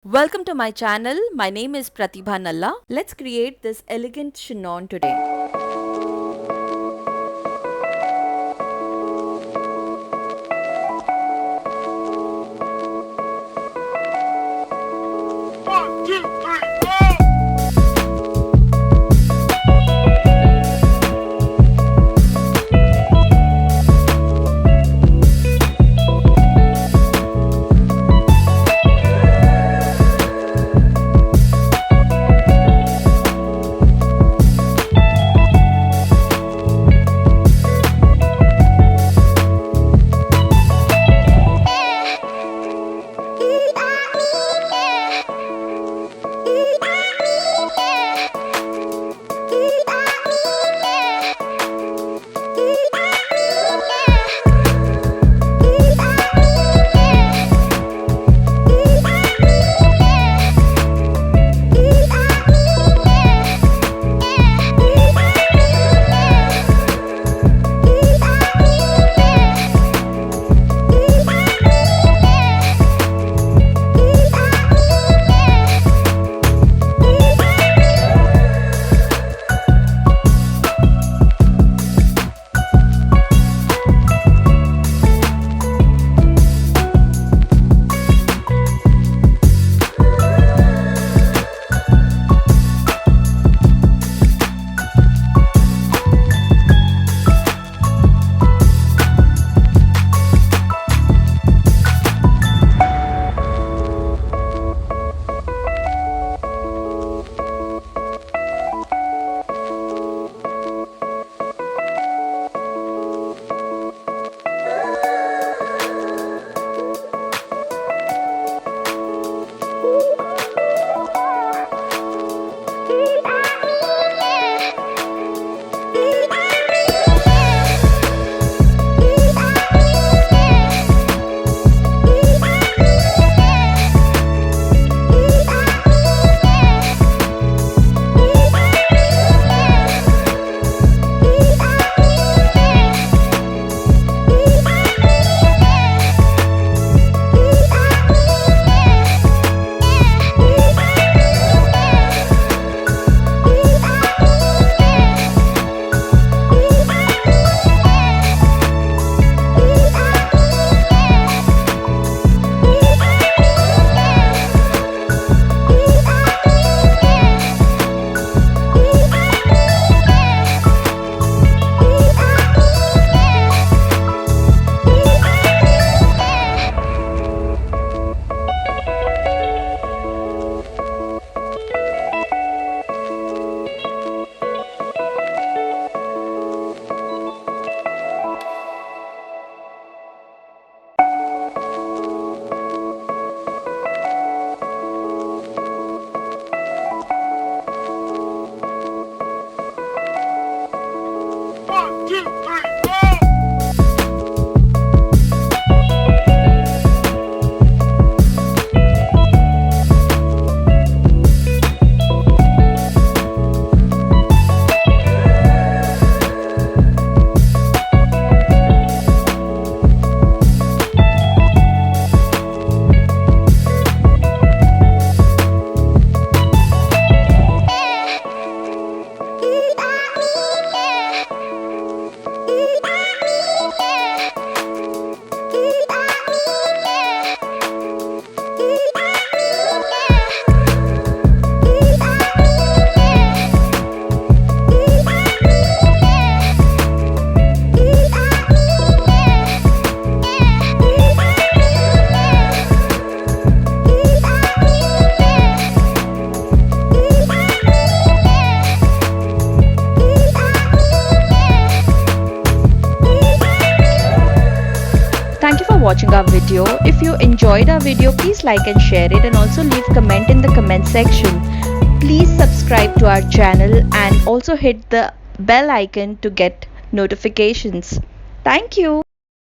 Welcome to my channel. My name is Pratibha Nalla. Let's create this elegant chignon today. One, two, three, four. One, two, three, four. Thank you for watching our video. If you enjoyed our video, please like and share it, and also leave comment in the comment section. Please subscribe to our channel and also hit the bell icon to get notifications. Thank you.